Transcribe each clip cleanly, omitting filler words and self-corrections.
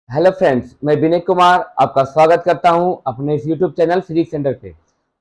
Hello friends, मैं विनय कुमार आपका स्वागत करता हूं अपने इस यूट्यूब चैनल फिजिक्स सेंटर पे।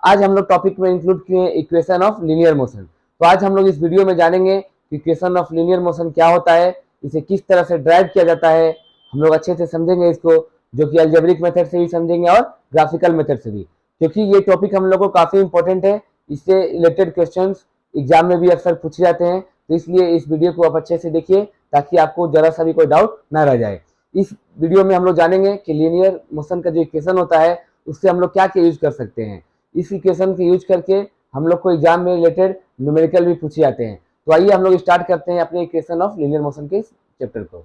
आज हम लोग टॉपिक में इंक्लूड किए इक्वेशन ऑफ लीनियर मोशन। तो आज हम लोग इस वीडियो में जानेंगे कि इक्वेशन ऑफ लीनियर मोशन क्या होता है, इसे किस तरह से ड्राइव किया जाता है। हम लोग अच्छे से समझेंगे इसको, जो कि अलजेब्रिक मेथड से भी समझेंगे और ग्राफिकल मेथड से भी, क्योंकि ये टॉपिक हम लोग को काफ़ी इंपॉर्टेंट है। इससे रिलेटेड क्वेश्चन एग्जाम में भी अक्सर पूछे जाते हैं, तो इसलिए इस वीडियो को आप अच्छे से देखिए ताकि आपको जरा सा भी कोई डाउट ना रह जाए। इस वीडियो में हम लोग जानेंगे कि लीनियर मोशन का जो इक्वेशन होता है उससे हम लोग क्या क्या यूज कर सकते हैं। इस इक्वेशन के यूज करके हम लोग को एग्जाम में रिलेटेड न्यूमेरिकल भी पूछे जाते हैं। तो आइए हम लोग स्टार्ट करते हैं अपने इक्वेशन ऑफ लीनियर मोशन के चैप्टर को।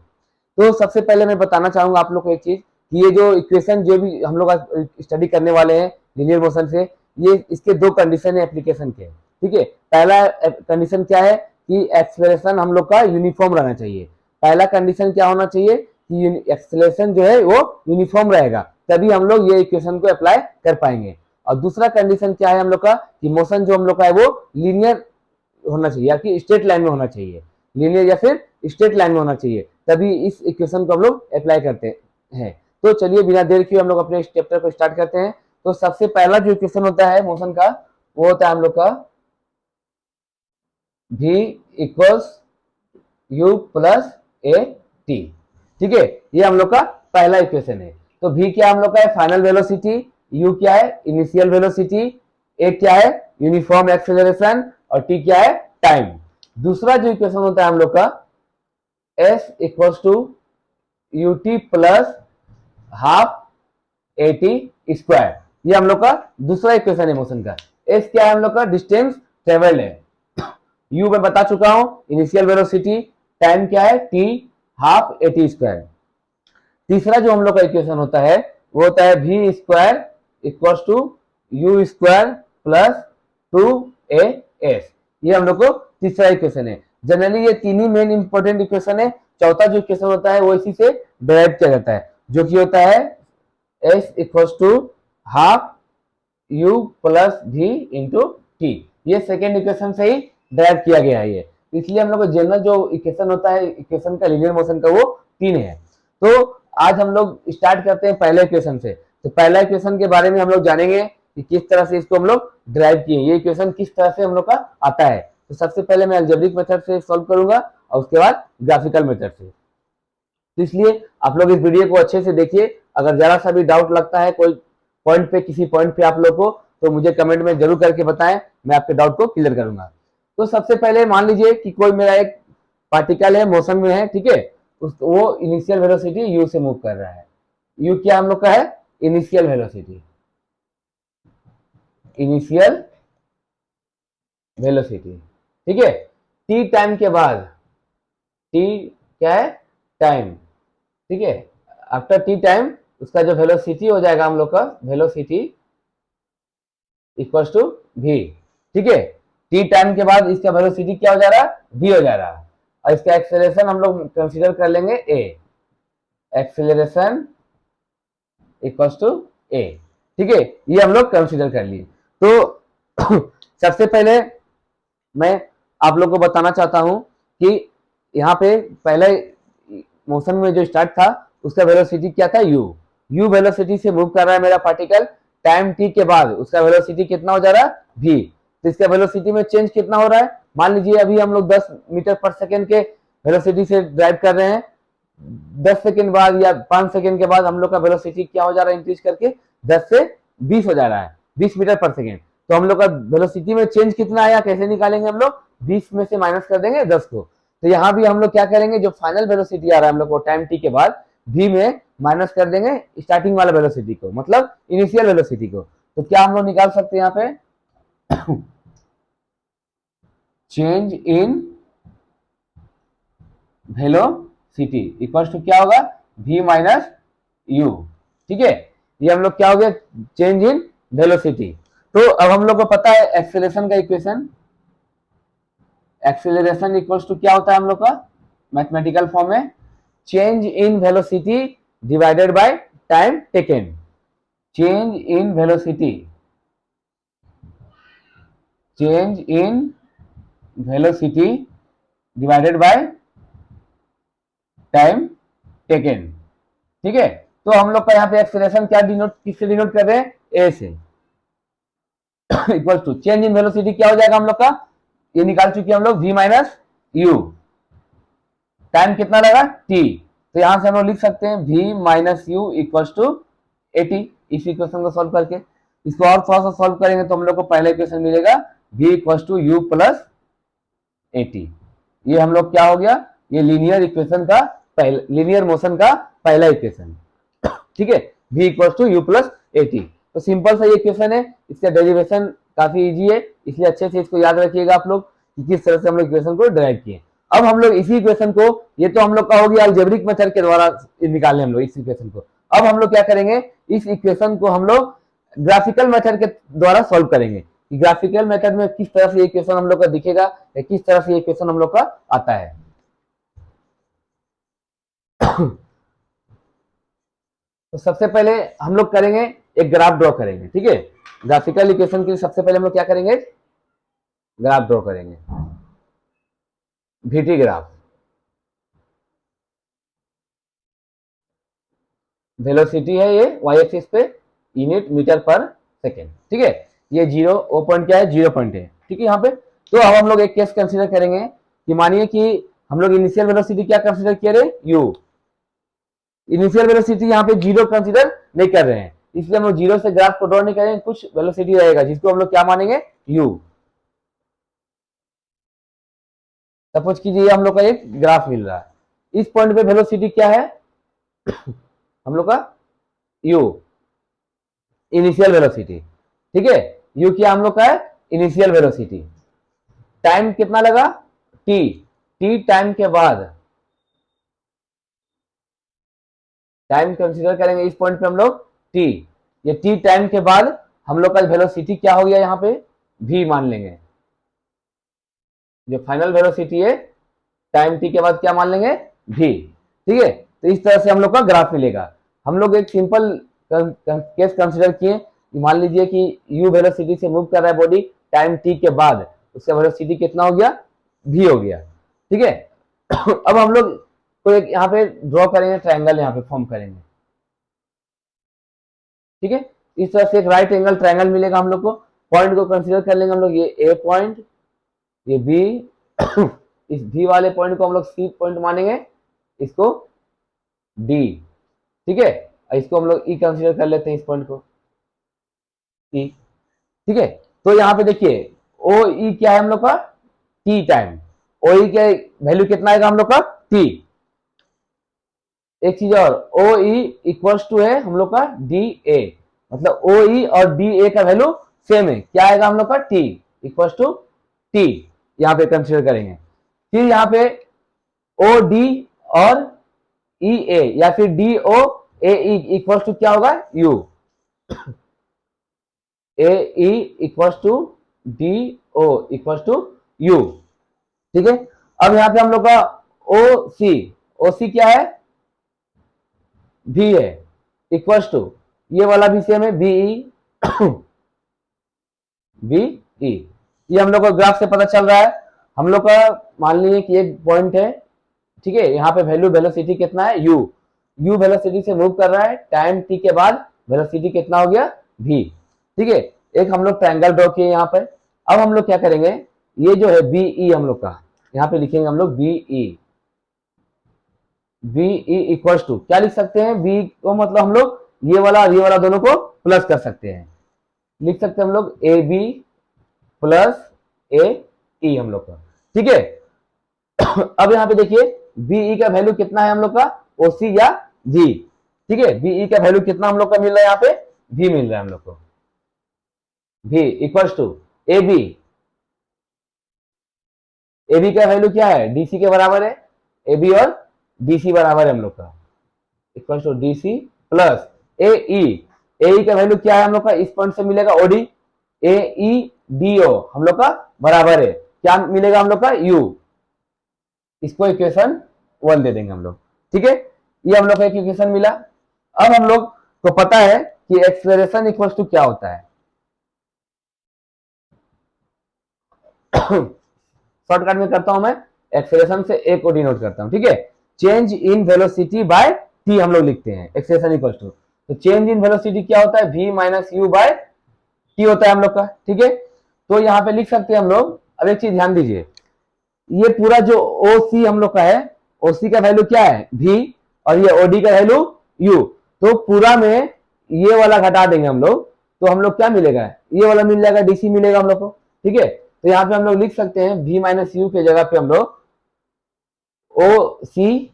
तो सबसे पहले मैं बताना चाहूंगा आप लोग को एक चीज कि ये जो इक्वेशन जो भी हम लोग आज स्टडी करने वाले हैं लीनियर मोशन से, ये इसके दो कंडीशन है एप्लीकेशन के। ठीक है, पहला कंडीशन क्या है कि एक्सेलरेशन हम लोग का यूनिफॉर्म रहना चाहिए। पहला कंडीशन क्या होना चाहिए कि एक्सेलरेशन जो है वो यूनिफॉर्म रहेगा, तभी हम लोग ये इक्वेशन को अप्लाई कर पाएंगे। और दूसरा कंडीशन क्या है हम लोग का कि मोशन जो हम लोग का है वो लीनियर होना चाहिए या कि स्ट्रेट लाइन में होना चाहिए, लीनियर या फिर स्ट्रेट लाइन में होना चाहिए, तभी इस इक्वेशन को हम लोग अप्लाई करते हैं। तो चलिए बिना देर किए हम लोग अपने इस चैप्टर को स्टार्ट करते हैं। तो सबसे पहला जो इक्वेशन होता है मोशन का वो होता है हम लोग का v equals you plus A T. ठीक है, ये हम लोग का पहला इक्वेशन है। तो v क्या हम लोग का है फाइनल वेलोसिटी, u क्या है इनिशियल वेलोसिटी, a क्या है यूनिफॉर्म एक्सेलरेशन और t क्या है टाइम। दूसरा जो इक्वेशन होता है हम लोग का s equals to u t plus half a t square, ये हम लोग का दूसरा इक्वेशन है मोशन का। s क्या है हम लोग का डिस्टेंस ट्रेवल है, u मैं बता चुका हूं इनिशियल वेलोसिटी, टाइम क्या है t half a t square. तीसरा जो हम लोग का इक्वेशन होता है वो होता है v square equals to u square plus two a s, ये हम लोग को तीसरा इक्वेशन है। जनरली ये तीन ही मेन इंपॉर्टेंट इक्वेशन है। चौथा जो इक्वेशन होता है वो इसी से डिराइव किया जाता है, जो कि होता है s equals to half u plus v into t. ये सेकेंड इक्वेशन से ही डिराइव किया गया है ये, इसलिए हम लोग को जनरल जो इक्वेशन होता है इक्वेशन का लीनियर मोशन का वो तीन है। तो आज हम लोग स्टार्ट करते हैं पहले इक्वेशन से। तो पहला इक्वेशन के बारे में हम लोग जानेंगे कि किस तरह से इसको हम लोग ड्राइव किए, ये इक्वेशन किस तरह से हम लोग का आता है। तो सबसे पहले मैं अलजेब्रिक मेथड से सॉल्व करूंगा और उसके बाद ग्राफिकल मेथड से। तो इसलिए आप लोग इस वीडियो को अच्छे से देखिए। अगर जरा सा भी डाउट लगता है कोई पॉइंट पे, किसी पॉइंट पे आप लोग को, तो मुझे कमेंट में जरूर करके बताएं, मैं आपके डाउट को क्लियर करूंगा। तो सबसे पहले मान लीजिए कि कोई मेरा एक पार्टिकल है, मोशन में है, ठीक है, वो इनिशियल वेलोसिटी u से मूव कर रहा है। u क्या हम लोग का है इनिशियल वेलोसिटी, इनिशियल वेलोसिटी। ठीक है, t टाइम के बाद, t क्या है टाइम, ठीक है, आफ्टर टी टाइम उसका जो वेलोसिटी हो जाएगा हम लोग का वेलोसिटी इक्वल्स टू v। ठीक है, टी टाइम के बाद इसका वेलोसिटी क्या हो जा रहा है v हो जा रहा है, और इसका एक्सेलरेशन हम लोग कंसीडर कर लेंगे a, acceleration equals to a। ठीक है, ये हम लोग कंसीडर कर लिए। तो सबसे पहले मैं आप लोग को बताना चाहता हूं कि यहाँ पे पहले मोशन में जो स्टार्ट था उसका वेलोसिटी क्या था u वेलोसिटी से मूव कर रहा है मेरा पार्टिकल। टाइम t के बाद उसका वेलोसिटी कितना हो जा रहा है v। तो इसका वेलोसिटी में चेंज कितना हो रहा है, मान लीजिए अभी हम लोग 10 मीटर पर सेकेंड के वेलोसिटी से ड्राइव कर रहे हैं, 10 सेकेंड बाद या 5 सेकेंड के बाद हम लोग का वेलोसिटी क्या हो जा रहा है इंक्रीज करके 10 से 20 हो जा रहा है, 20 मीटर पर सेकेंड। तो हम लोग का वेलोसिटी में चेंज कितना आया, कैसे निकालेंगे हम लोग, 20 में से माइनस कर देंगे 10 को। तो यहाँ भी हम लोग क्या करेंगे, जो फाइनल वेलोसिटी आ रहा है हम लोग को टाइम टी के बाद v में माइनस कर देंगे स्टार्टिंग वाला वेलोसिटी को, मतलब इनिशियल वेलोसिटी को। तो क्या हम लोग निकाल सकते हैं यहाँ पे change in velocity equals to क्या होगा v माइनस u। ठीक है, ये हम लोग क्या हो गया चेंज इन वेलोसिटी। तो अब हम लोग को पता है एक्सेलरेशन का इक्वेशन, एक्सेलरेशन इक्वल्स टू क्या होता है हम लोग का मैथमेटिकल फॉर्म में change in velocity divided by time taken. Change in velocity, change in velocity divided by time taken. ठीक है। तो हम लोग का यहाँ पे एक्सेलरेशन क्या डिनोट, किससे डिनोट कर रहे हैं, ए से। Equal to change in velocity क्या हो जाएगा हम लोग का, ये निकाल चुके हम लोग, v माइनस यू, टाइम कितना लगा t, तो यहां से हम लोग लिख सकते हैं v minus u equal to 80। इस इक्वेशन को सॉल्व करके इसको और थोड़ा सा सॉल्व करेंगे तो हम लोग को पहला इक्वेशन मिलेगा v equal to u plus 80। ये हम लोग क्या हो गया, ये लीनियर इक्वेशन का पहला, लीनियर मोशन का पहला इक्वेशन, ठीक है, v equal to u plus 80। तो सिंपल सा ये इक्वेशन है, इसका डेरिवेशन काफी इजी है, इसलिए अच्छे से इसको याद रखिएगा आप लोग कि किस तरह से हम लोग इक्वेशन को डिराइव किए। अब हम लोग इसी इक्वेशन को, ये तो हम लोग का हो गया अलजेब्रिक मेथड के द्वारा निकाले हम लोग इस इक्वेशन को। अब हम लोग क्या करेंगे, इस इक्वेशन को हम लोग ग्राफिकल मेथड के द्वारा सॉल्व करेंगे कि ग्राफिकल मेथड में किस तरह से ये इक्वेशन हम लोग का दिखेगा या किस तरह से ये इक्वेशन हम लोग का आता है। तो सबसे पहले हम लोग करेंगे एक ग्राफ ड्रॉ करेंगे, ठीक है। ग्राफिकल इक्वेशन के लिए सबसे पहले हम लोग क्या करेंगे, ग्राफ ड्रॉ करेंगे, VT ग्राफ, वेलोसिटी है ये y एक्सिस पे, यूनिट मीटर पर सेकेंड, ठीक है। ये जीरो, वो पॉइंट क्या है, 0 पॉइंट है, ठीक है यहाँ पे। तो अब हम लोग एक केस कंसीडर करेंगे कि मानिए कि हम लोग इनिशियल वेलोसिटी क्या कंसीडर किए रहे, u, इनिशियल वेलोसिटी यहाँ पे 0 कंसीडर नहीं कर रहे हैं, इसलिए हम लोग 0 से ग्राफ को ड्रॉ नहीं करेंगे, कुछ वेलोसिटी रहेगा जिसको हम लोग क्या मानेंगे, u। सपोज कीजिए हम लोग का एक ग्राफ मिल रहा है, इस पॉइंट पे वेलोसिटी क्या है हम लोग का u, इनिशियल वेलोसिटी, ठीक है। u क्या हम लोग का है, इनिशियल वेलोसिटी, टाइम कितना लगा t, t टाइम के बाद, टाइम कंसीडर करेंगे इस पॉइंट पे हम लोग t, ये t टाइम के बाद हम लोग का वेलोसिटी क्या हो गया, यहाँ पे v मान लेंगे, जो फाइनल वेलोसिटी है टाइम t के बाद क्या मान लेंगे, v, ठीक है। तो इस तरह से हम लोग का ग्राफ मिलेगा। हम लोग एक सिंपल केस कंसीडर किए, मान लीजिए कि u वेलोसिटी से मूव कर रहा है बॉडी टाइम t के बाद, उसका वेलोसिटी कितना हो गया, v हो गया, ठीक है। अब हम लोग को एक यहाँ पे ड्रॉ करेंगे, ट्रायंगल यहाँ पे फॉर्म करेंगे, ठीक है। इस तरह से एक राइट एंगल ट्रायंगल मिलेगा हम लोग को। पॉइंट को कंसीडर कर लेंगे हम लोग, ये ए पॉइंट, ये बी, इस डी वाले पॉइंट को हम लोग सी पॉइंट मानेंगे, इसको डी, ठीक है। इसको हम लोग ई कंसीडर कर लेते हैं, इस पॉइंट को ई, ठीक है। तो यहाँ पे देखिए ओ ई क्या है हम लोग का, टी टाइम, ओ ई के वैल्यू कितना आएगा हम लोग का, टी। एक चीज और, ओ ई इक्वल्स टू है हम लोग का डी ए, मतलब ओ ई और डी ए का वैल्यू सेम है, क्या आएगा हम लोग का, टी इक्वल्स टू टी, यहाँ पे कंसीडर करेंगे। फिर यहाँ पे ओ डी और ई ए या फिर d o a e equals to क्या होगा, u, a e equals to d o equals to u, ठीक है। अब यहाँ पे हम लोग का ओ सी क्या है, भी है, इक्वल्स टू ये वाला भी सेम है, बीई, बीई, ये हम लोग को ग्राफ से पता चल रहा है। हम लोग का मान लीजिए कि एक पॉइंट है, ठीक है, यहाँ पे वैल्यू वेलोसिटी कितना है, यू, यू वेलोसिटी से मूव कर रहा है टाइम टी के बाद, वेलोसिटी कितना हो गया, भी, ठीक है। एक हम लोग ट्रायंगल ड्रॉ किए यहाँ पे। अब हम लोग क्या करेंगे, ये जो है बीई हम लोग का, यहाँ पे लिखेंगे हम लोग बीई, बीई इक्वल्स टू क्या लिख सकते हैं, बी को मतलब हम लोग ये वाला और ये वाला दोनों को प्लस कर सकते हैं, लिख सकते हैं हम लोग ए बी प्लस ए ई हम लोग का, ठीक है। अब यहाँ पे देखिए बीई का वैल्यू कितना है हम लोग का, ओसी या जी, ठीक है। बीई का वैल्यू कितना हम लोग का मिल रहा है, यहाँ पे भी मिल रहा है हम लोग को, भी equals to a b, a b का वैल्यू क्या है, डीसी के बराबर है, ए बी और डीसी बराबर है हम लोग का, इक्वल्स टू डीसी प्लस ए ई का वैल्यू क्या है हम लोग का, इस पॉइंट से मिलेगा ओडी, ए ई डी ओ हम लोग का बराबर है, क्या मिलेगा हम लोग का, यू, इसको इक्वेशन 1 दे देंगे हम लोग, ठीक है। ये हम लोग का एक इक्वेशन मिला। अब हम लोग को पता है कि एक्सेलरेशन इक्वल्स टू क्या होता है, शॉर्टकट में करता हूं मैं, एक्सेलरेशन से ए को डिनोट करता हूं, ठीक है, change in velocity by t हम लोग लिखते हैं, एक्सेलेरेशन इक्वल टू, तो चेंज इन वेलोसिटी क्या होता है, v minus u by t होता है हम लोग का, ठीक है। तो यहाँ पे लिख सकते हैं हम लोग। अब एक चीज ध्यान दीजिए, ये पूरा जो ओ सी हम लोग का है, ओ सी का वैल्यू क्या है v, और ये ओडी का वैल्यू u, तो पूरा में ये वाला घटा देंगे हम लोग, तो हम लोग क्या मिलेगा, ये वाला मिल जाएगा, डीसी मिलेगा हम लोग को, ठीक है। तो यहाँ पे हम लोग लिख सकते हैं v माइनस यू के जगह पे हम लोग ओ सी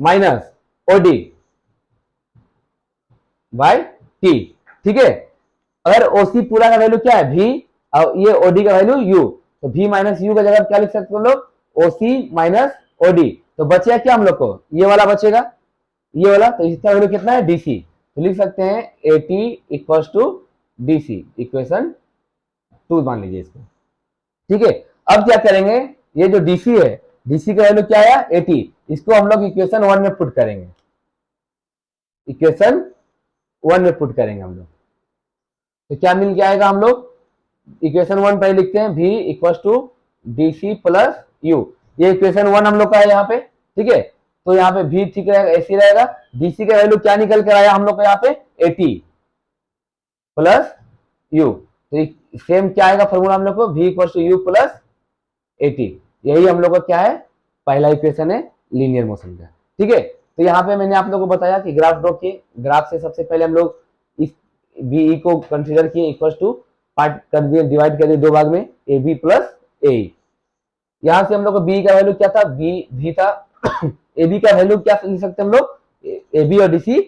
माइनस ओडी बाय टी, ठीक है। अगर ओसी पूरा का वैल्यू क्या है v, और ये ओडी का वैल्यू u, तो v माइनस यू का जगह क्या लिख सकते हैं हम लोग, ओसी माइनस ओडी, तो बचेगा क्या हम लोग को, ये वाला बचेगा, ये वाला, तो इसका वैल्यू कितना है, डीसी, तो लिख सकते हैं a t equals to DC, equation 2 मान लीजिए इसको, ठीक है। अब क्या करेंगे, ये जो डीसी है, डीसी का वैल्यू क्या आया 80, इसको हम लोग इक्वेशन 1 में पुट करेंगे, इक्वेशन 1 में पुट करेंगे हम लोग, तो क्या मिल के आएगा, हम लोग इक्वेशन 1 पहले लिखते हैं, v equals to DC plus u, ये इक्वेशन 1 हम लोग का है यहाँ पे, ठीक है। तो यहाँ पे v ठीक रहेगा, ऐसे रहेगा, डीसी का वैल्यू क्या निकल कर आया हम लोग का यहाँ पे 80 प्लस यू, तो सेम क्या आएगा फॉर्मूला हम लोग को, v equals to u plus 80, यही हम लोग का क्या है, पहला इक्वेशन है लीनियर मोशन का, ठीक है। तो यहाँ पे मैंने आप लोगों को बताया कि ग्राफ ड्रॉ किए, ग्राफ से सबसे पहले हम लोग इस बीई को कंसीडर किए, इक्वल्स टू पार्ट कर दिए, डिवाइड कर दिए दो भाग में, ए बी प्लस ए, यहाँ से हम लोग को बी का वैल्यू क्या था, भी था, ए बी का वैल्यू क्या लिख सकते हैं हम लोग, ए बी और डीसी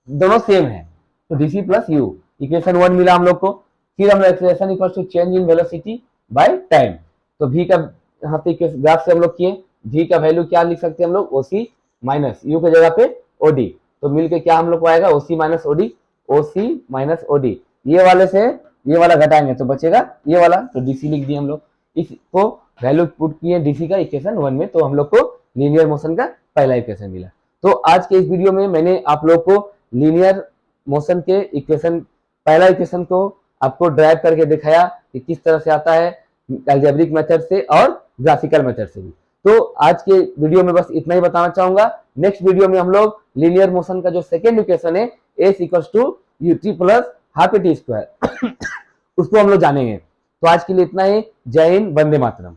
दोनों सेम है, तो डीसी प्लस यू, इक्वेशन 1 मिला हम लोग को। फिर हम लोग acceleration equals to change in velocity by time, तो v का यहाँ पे ग्राफ से हम लोग किए, v का वैल्यू क्या लिख सकते हैं हम लोग, ओसी माइनस यू के जगह पे ओडी, तो मिलके क्या हम लोग को आएगा, ओसी माइनस ओडी, ओसी माइनस ओडी, ये वाले से ये वाला घटाएंगे तो बचेगा ये वाला, तो डीसी लिख दिए हम लोग, इसको वैल्यू पुट किए डीसी का इक्वेशन 1 में, तो हम लोग को लीनियर मोशन का पहला इक्वेशन मिला। तो आज के इस वीडियो में मैंने आप लोग को लीनियर मोशन के इक्वेशन, पहला इक्वेशन को आपको ड्राइव करके दिखाया कि किस तरह से आता है, अलजेब्रिक मेथड से और ग्राफिकल मेथड से भी। तो आज के वीडियो में बस इतना ही बताना चाहूंगा। नेक्स्ट वीडियो में हम लोग लीनियर मोशन का जो सेकेंड इक्वेशन है, s equals to u t plus half a t square, उसको हम लोग जानेंगे। तो आज के लिए इतना ही। जय हिंद, वंदे मातरम।